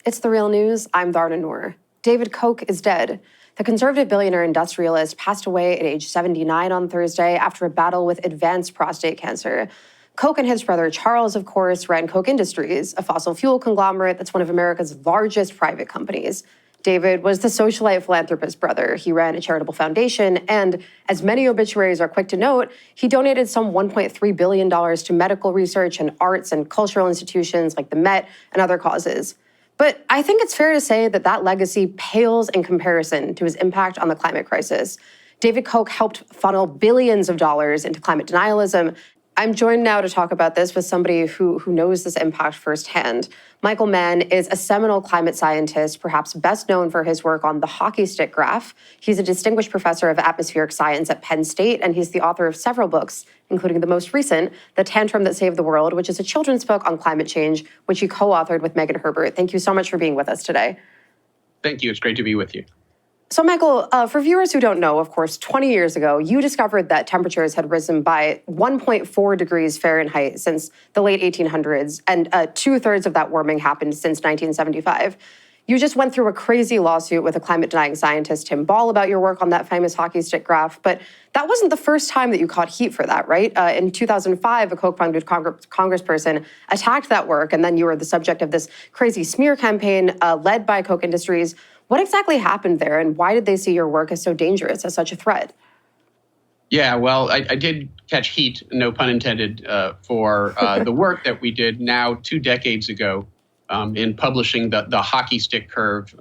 It's The Real News. I'm Varna Noor. David Koch is dead. The conservative billionaire industrialist passed away at age 79 on Thursday after a battle with advanced prostate cancer. Koch and his brother Charles, of course, ran Koch Industries, a fossil fuel conglomerate that's one of America's largest private companies. David was the socialite philanthropist brother. He ran a charitable foundation, and as many obituaries are quick to note, he donated some $1.3 billion to medical research and arts and cultural institutions like the Met and other causes. But I think it's fair to say that that legacy pales in comparison to his impact on the climate crisis. David Koch helped funnel billions of dollars into climate denialism. I'm joined now to talk about this with somebody who knows this impact firsthand. Michael Mann is a seminal climate scientist, perhaps best known for his work on the hockey stick graph. He's a distinguished professor of atmospheric science at Penn State, and he's the author of several books, including the most recent, The Tantrum That Saved the World, which is a children's book on climate change, which he co-authored with Megan Herbert. Thank you so much for being with us today. Thank you. It's great to be with you. So, Michael, for viewers who don't know, of course, 20 years ago, you discovered that temperatures had risen by 1.4 degrees Fahrenheit since the late 1800s, and 2/3 of that warming happened since 1975. You just went through a crazy lawsuit with a climate-denying scientist, Tim Ball, about your work on that famous hockey stick graph, but that wasn't the first time that you caught heat for that, right? In 2005, a Koch-funded congressperson attacked that work, and then you were the subject of this crazy smear campaign led by Koch Industries. What exactly happened there, and why did they see your work as so dangerous, as such a threat? Yeah, well, I did catch heat, no pun intended, for the work that we did now 2 decades ago in publishing the hockey stick curve.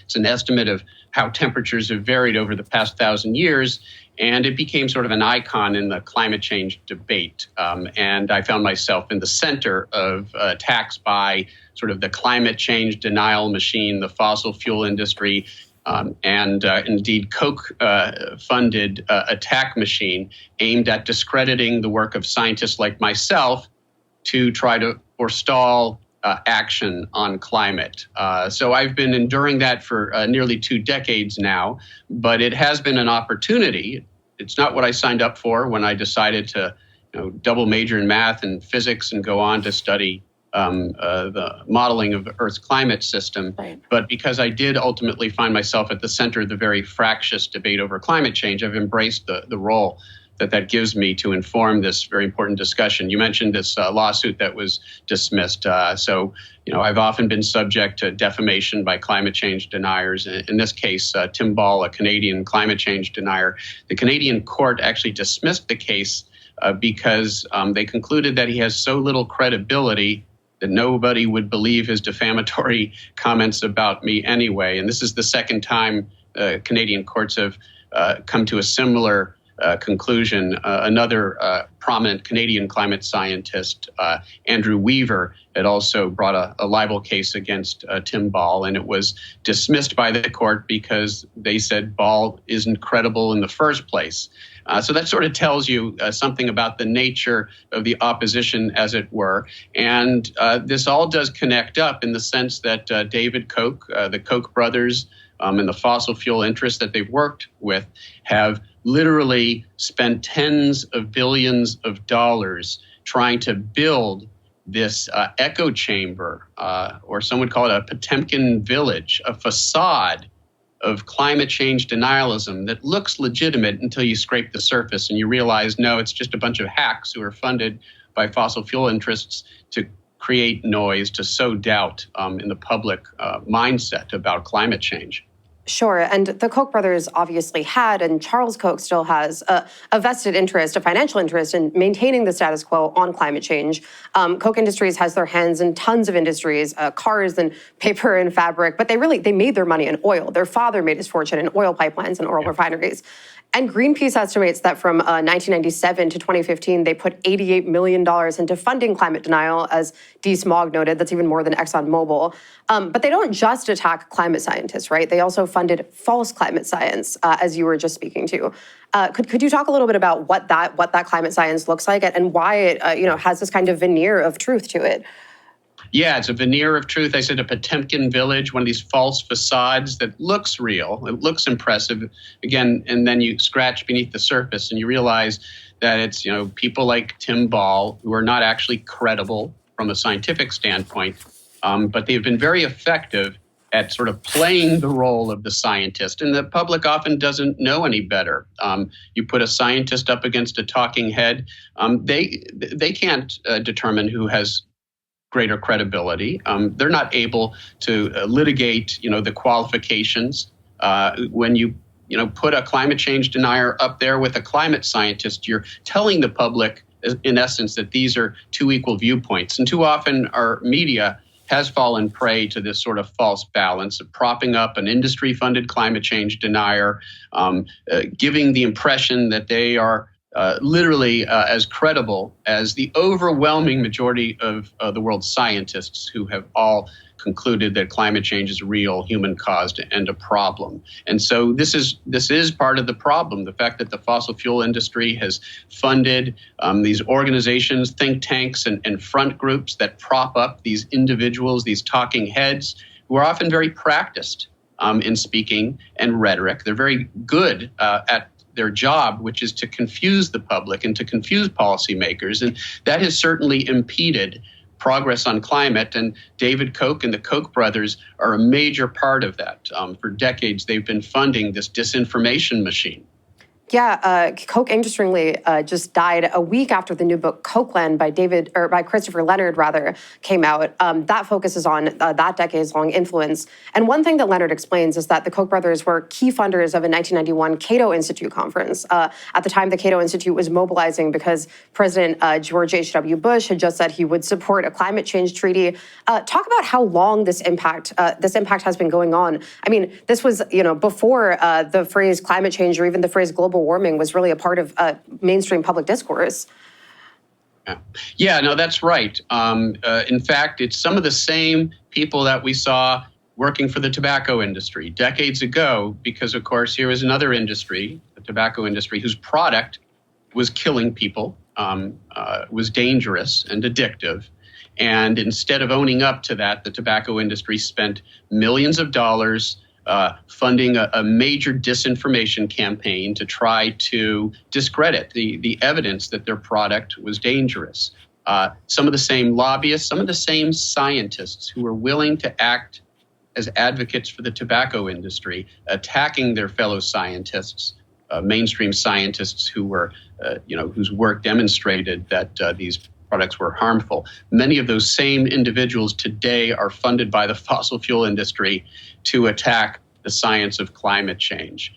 It's an estimate of how temperatures have varied over the past 1,000 years, and it became sort of an icon in the climate change debate. And I found myself in the center of attacks by sort of the climate change denial machine, the fossil fuel industry, and indeed Koch-funded attack machine aimed at discrediting the work of scientists like myself to try to forestall action on climate. So I've been enduring that for nearly 2 decades now, but it has been an opportunity. It's not what I signed up for when I decided to double major in math and physics and go on to study the modeling of Earth's climate system. Right. But because I did ultimately find myself at the center of the very fractious debate over climate change, I've embraced the role that gives me to inform this very important discussion. You mentioned this lawsuit that was dismissed. So I've often been subject to defamation by climate change deniers. In this case, Tim Ball, a Canadian climate change denier. The Canadian court actually dismissed the case because they concluded that he has so little credibility that nobody would believe his defamatory comments about me anyway. And this is the second time Canadian courts have come to a similar conclusion. Another prominent Canadian climate scientist, Andrew Weaver, had also brought a libel case against Tim Ball, and it was dismissed by the court because they said Ball isn't credible in the first place. So that sort of tells you something about the nature of the opposition, as it were. And this all does connect up in the sense that David Koch, the Koch brothers, and the fossil fuel interests that they've worked with have literally spent tens of billions of dollars trying to build this echo chamber, or some would call it a Potemkin village, a facade of climate change denialism that looks legitimate until you scrape the surface and you realize, no, it's just a bunch of hacks who are funded by fossil fuel interests to create noise, to sow doubt in the public mindset about climate change. Sure. And the Koch brothers obviously had, and Charles Koch still has, a vested interest, a financial interest in maintaining the status quo on climate change. Koch Industries has their hands in tons of industries, cars and paper and fabric, but they made their money in oil. Their father made his fortune in oil pipelines and oil refineries. And Greenpeace estimates that from 1997 to 2015, they put $88 million into funding climate denial, as D. Smog noted. That's even more than ExxonMobil. But they don't just attack climate scientists, right? They also funded false climate science, as you were just speaking to. Could you talk a little bit about what that climate science looks like and why it has this kind of veneer of truth to it? Yeah, it's a veneer of truth. I said a Potemkin village, one of these false facades that looks real. It looks impressive. Again, and then you scratch beneath the surface and you realize that it's, people like Tim Ball who are not actually credible from a scientific standpoint. but they've been very effective at sort of playing the role of the scientist. And the public often doesn't know any better. You put a scientist up against a talking head, they can't determine who has greater credibility. They're not able to litigate, the qualifications. When you put a climate change denier up there with a climate scientist, you're telling the public, in essence, that these are two equal viewpoints. And too often our media has fallen prey to this sort of false balance of propping up an industry-funded climate change denier, giving the impression that they are literally as credible as the overwhelming majority of the world's scientists who have all concluded that climate change is real, human-caused, and a problem. And so this is part of the problem, the fact that the fossil fuel industry has funded these organizations, think tanks, and front groups that prop up these individuals, these talking heads, who are often very practiced in speaking and rhetoric. They're very good at their job, which is to confuse the public and to confuse policymakers. And that has certainly impeded progress on climate, and David Koch and the Koch brothers are a major part of that. For decades, they've been funding this disinformation machine. Yeah, Koch, interestingly, just died a week after the new book Kochland by Christopher Leonard, came out. That focuses on that decades-long influence. And one thing that Leonard explains is that the Koch brothers were key funders of a 1991 Cato Institute conference. At the time, the Cato Institute was mobilizing because President George H.W. Bush had just said he would support a climate change treaty. Talk about how long this impact has been going on. I mean, this was before the phrase climate change or even the phrase global warming was really a part of mainstream public discourse. Yeah, no, that's right. In fact, it's some of the same people that we saw working for the tobacco industry decades ago, because, of course, here is another industry, the tobacco industry, whose product was killing people, was dangerous and addictive. And instead of owning up to that, the tobacco industry spent millions of dollars funding a major disinformation campaign to try to discredit the evidence that their product was dangerous. Some of the same lobbyists, some of the same scientists who were willing to act as advocates for the tobacco industry, attacking their fellow scientists, mainstream scientists who were, whose work demonstrated that these products were harmful. Many of those same individuals today are funded by the fossil fuel industry to attack the science of climate change.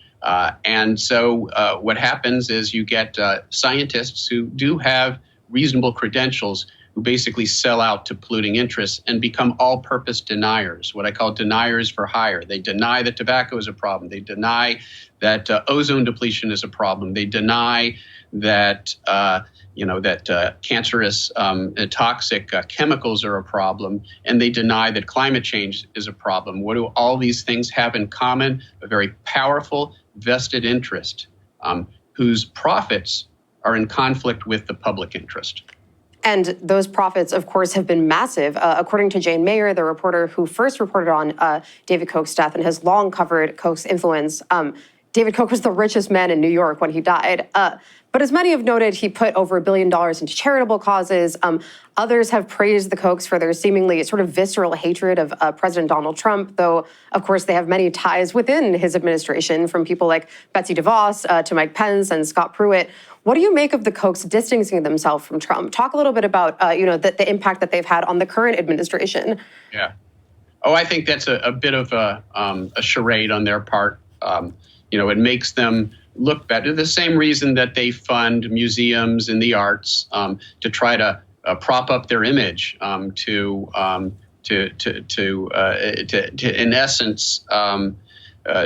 And so what happens is you get scientists who do have reasonable credentials who basically sell out to polluting interests and become all-purpose deniers, what I call deniers for hire. They deny that tobacco is a problem. They deny that ozone depletion is a problem. They deny that cancerous, toxic chemicals are a problem, and they deny that climate change is a problem. What do all these things have in common? A very powerful vested interest whose profits are in conflict with the public interest. And those profits, of course, have been massive. According to Jane Mayer, the reporter who first reported on David Koch's death and has long covered Koch's influence, David Koch was the richest man in New York when he died. But as many have noted, he put over $1 billion into charitable causes. Others have praised the Kochs for their seemingly sort of visceral hatred of President Donald Trump, though, of course, they have many ties within his administration, from people like Betsy DeVos to Mike Pence and Scott Pruitt. What do you make of the Kochs distancing themselves from Trump? Talk a little bit about the impact that they've had on the current administration. Yeah. Oh, I think that's a bit of a charade on their part. It makes them look better. The same reason that they fund museums and the arts to try to prop up their image, to in essence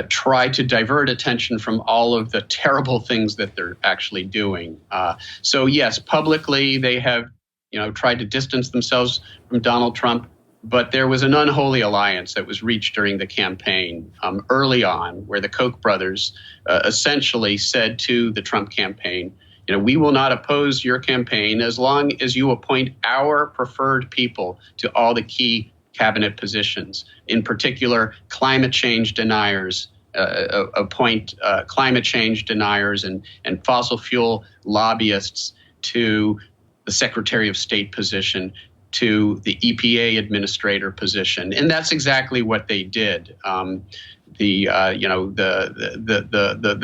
try to divert attention from all of the terrible things that they're actually doing. So yes, publicly they have tried to distance themselves from Donald Trump. But there was an unholy alliance that was reached during the campaign early on, where the Koch brothers essentially said to the Trump campaign, we will not oppose your campaign as long as you appoint our preferred people to all the key cabinet positions. In particular, climate change deniers, appoint climate change deniers and fossil fuel lobbyists to the Secretary of State position, to the EPA administrator position, and that's exactly what they did. The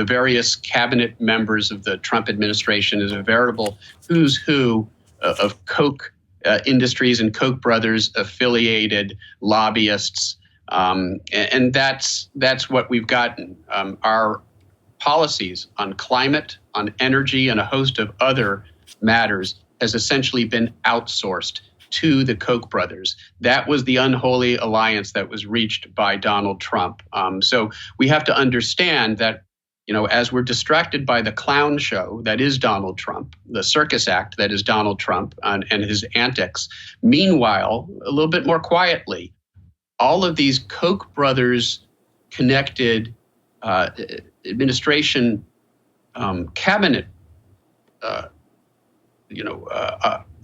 various cabinet members of the Trump administration is a veritable who's who of Koch Industries and Koch Brothers affiliated lobbyists, and that's what we've gotten. Our policies on climate, on energy, and a host of other matters has essentially been outsourced to the Koch brothers. That was the unholy alliance that was reached by Donald Trump. So we have to understand that, as we're distracted by the clown show that is Donald Trump, the circus act that is Donald Trump and his antics, meanwhile, a little bit more quietly, all of these Koch brothers connected administration cabinet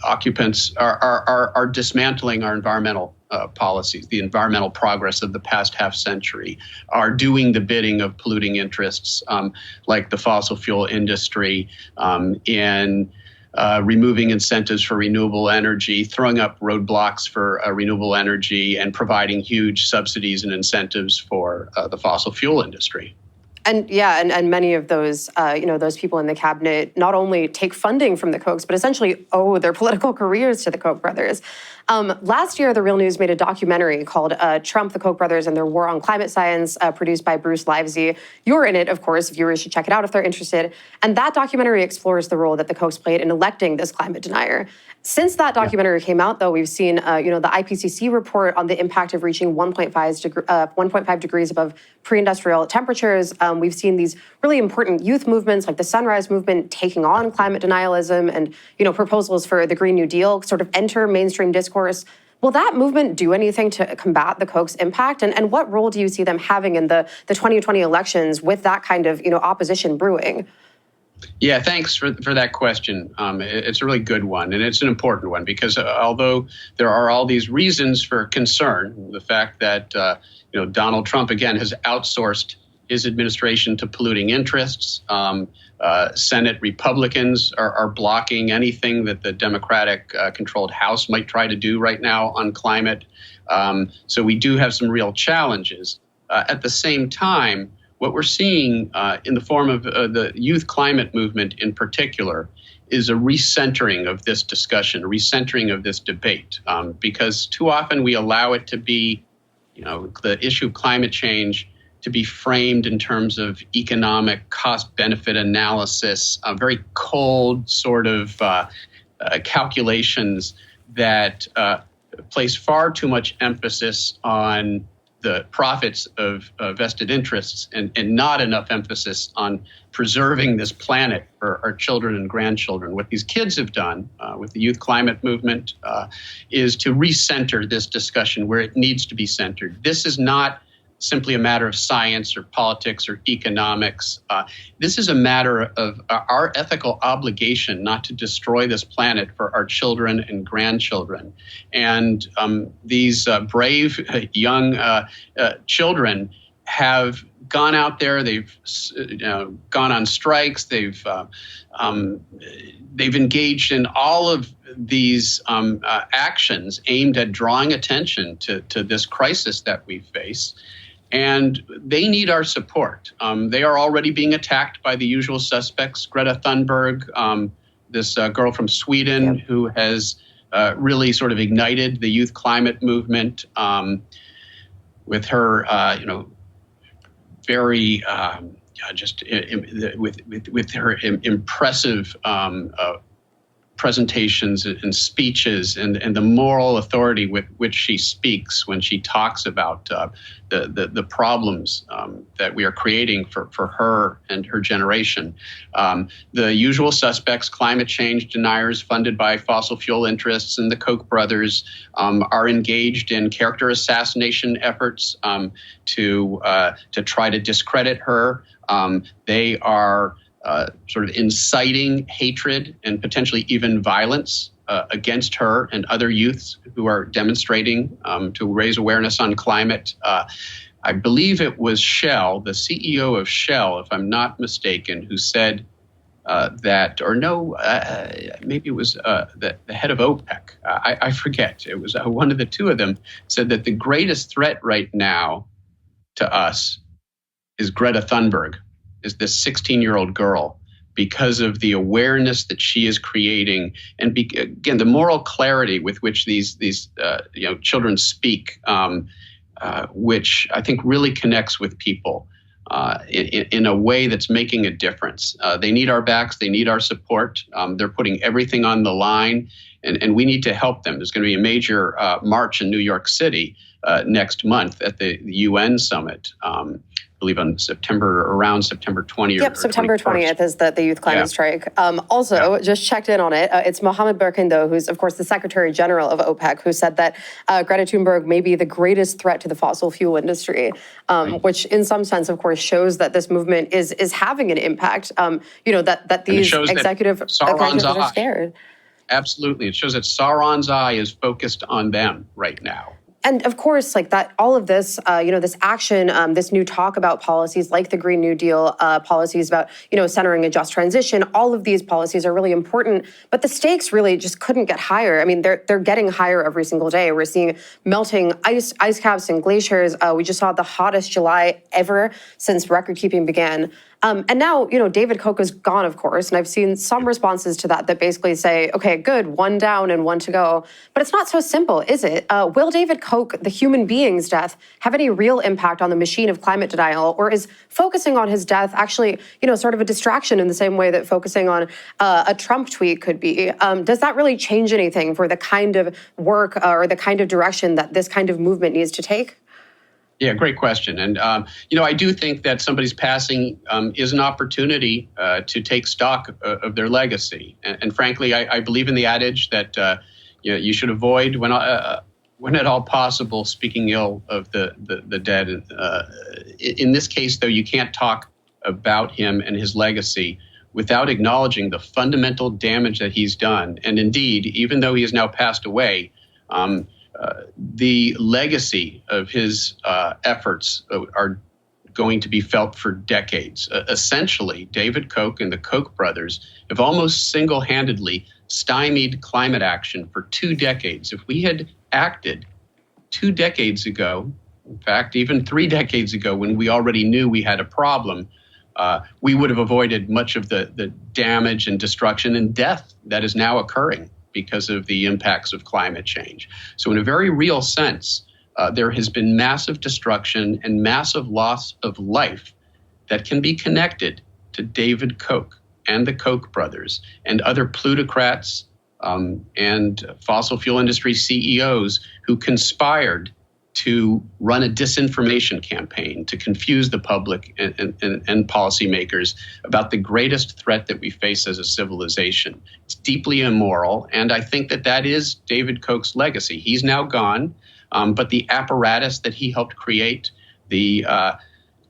occupants are dismantling our environmental policies, the environmental progress of the past half century, are doing the bidding of polluting interests like the fossil fuel industry, in removing incentives for renewable energy, throwing up roadblocks for renewable energy, and providing huge subsidies and incentives for the fossil fuel industry. And and many of those, those people in the cabinet not only take funding from the Kochs, but essentially owe their political careers to the Koch brothers. Last year, The Real News made a documentary called Trump, the Koch brothers, and their War on Climate Science, produced by Bruce Livesey. You're in it, of course. Viewers should check it out if they're interested. And that documentary explores the role that the Kochs played in electing this climate denier. Since that documentary came out, though, we've seen, the IPCC report on the impact of reaching 1.5 degrees above pre-industrial temperatures. We've seen these really important youth movements like the Sunrise Movement taking on climate denialism and, proposals for the Green New Deal sort of enter mainstream discourse. Will that movement do anything to combat the Koch's impact? And what role do you see them having in the 2020 elections with that kind of, opposition brewing? Yeah, thanks for that question. It's a really good one, and it's an important one because although there are all these reasons for concern, the fact that Donald Trump again has outsourced his administration to polluting interests. Senate Republicans are blocking anything that the Democratic-controlled House might try to do right now on climate. So we do have some real challenges. At the same time, what we're seeing in the form of the youth climate movement in particular is a recentering of this discussion, a recentering of this debate, because too often we allow it to be, the issue of climate change to be framed in terms of economic cost-benefit analysis, very cold sort of calculations that place far too much emphasis on the profits of vested interests and not enough emphasis on preserving this planet for our children and grandchildren. What these kids have done with the youth climate movement is to recenter this discussion where it needs to be centered. This is not simply a matter of science or politics or economics. This is a matter of our ethical obligation not to destroy this planet for our children and grandchildren. And these brave young children have gone out there. They've gone on strikes. They've engaged in all of these actions aimed at drawing attention to this crisis that we face. And they need our support. They are already being attacked by the usual suspects. Greta Thunberg, this girl from Sweden who has really sort of ignited the youth climate movement with her, very with her impressive presentations and speeches and the moral authority with which she speaks when she talks about the problems that we are creating for her and her generation. The usual suspects, climate change deniers funded by fossil fuel interests and the Koch brothers, are engaged in character assassination efforts to try to discredit her. They are sort of inciting hatred and potentially even violence against her and other youths who are demonstrating to raise awareness on climate. I believe it was Shell, the CEO of Shell, if I'm not mistaken, who said maybe it was the head of OPEC. I forget. It was one of the two of them said that the greatest threat right now to us is Greta Thunberg, is this 16-year-old girl, because of the awareness that she is creating, and again, the moral clarity with which these children speak, which I think really connects with people in a way that's making a difference. They need our backs. They need our support. They're putting everything on the line, and we need to help them. There's going to be a major march in New York City next month at the UN summit. I believe around September 20th. Yep, September 20th is the youth climate strike. Just checked in on it. It's Mohammed Barkindo, who's, of course, the Secretary General of OPEC, who said that Greta Thunberg may be the greatest threat to the fossil fuel industry, which in some sense, of course, shows that this movement is having an impact, that these executives are scared. Absolutely. It shows that Sauron's eye is focused on them right now. And of course, all of this, this action, this new talk about policies like the Green New Deal, policies about, centering a just transition, all of these policies are really important, but the stakes really just couldn't get higher. I mean, they're getting higher every single day. We're seeing melting ice caps and glaciers. We just saw the hottest July ever since record keeping began. And now, David Koch is gone, of course, and I've seen some responses to that basically say, okay, good, one down and one to go. But it's not so simple, is it? Will David Koch, the human being's death, have any real impact on the machine of climate denial? Or is focusing on his death actually, sort of a distraction in the same way that focusing on a Trump tweet could be? Does that really change anything for the kind of work or the kind of direction that this kind of movement needs to take? Yeah, great question. And, I do think that somebody's passing is an opportunity to take stock of their legacy. And frankly, I believe in the adage that, you should avoid when at all possible speaking ill of the dead. In this case, though, you can't talk about him and his legacy without acknowledging the fundamental damage that he's done. And indeed, even though he has now passed away, the legacy of his efforts are going to be felt for decades. Essentially, David Koch and the Koch brothers have almost single-handedly stymied climate action for 2 decades. If we had acted 2 decades ago, in fact, even 3 decades ago, when we already knew we had a problem, we would have avoided much of the damage and destruction and death that is now occurring because of the impacts of climate change. So in a very real sense, there has been massive destruction and massive loss of life that can be connected to David Koch and the Koch brothers and other plutocrats and fossil fuel industry CEOs who conspired to run a disinformation campaign to confuse the public and policymakers about the greatest threat that we face as a civilization. It's deeply immoral, and I think that is David Koch's legacy. He's now gone, but the apparatus that he helped create, the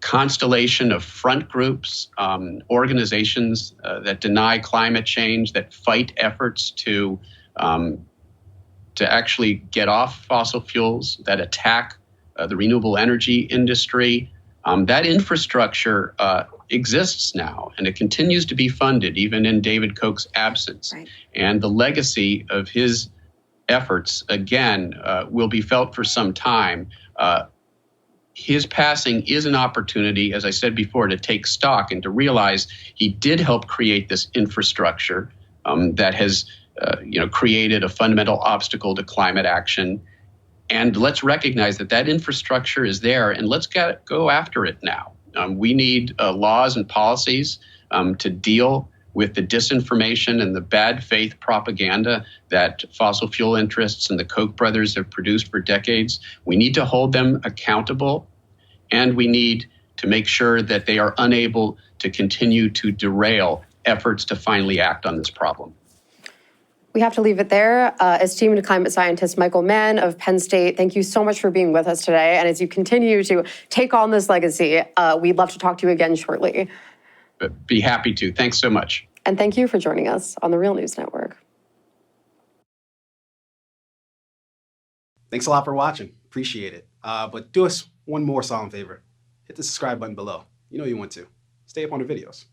constellation of front groups, organizations that deny climate change, that fight efforts to actually get off fossil fuels, that attack the renewable energy industry. That infrastructure exists now, and it continues to be funded even in David Koch's absence. Right. And the legacy of his efforts, again, will be felt for some time. His passing is an opportunity, as I said before, to take stock and to realize he did help create this infrastructure that has created a fundamental obstacle to climate action. And let's recognize that infrastructure is there, and let's go after it now. We need laws and policies to deal with the disinformation and the bad faith propaganda that fossil fuel interests and the Koch brothers have produced for decades. We need to hold them accountable, and we need to make sure that they are unable to continue to derail efforts to finally act on this problem. We have to leave it there. Esteemed climate scientist Michael Mann of Penn State, thank you so much for being with us today. And as you continue to take on this legacy, we'd love to talk to you again shortly. Be happy to. Thanks so much. And thank you for joining us on the Real News Network. Thanks a lot for watching. Appreciate it. But do us one more solemn favor. Hit the subscribe button below. You know you want to. Stay up on the videos.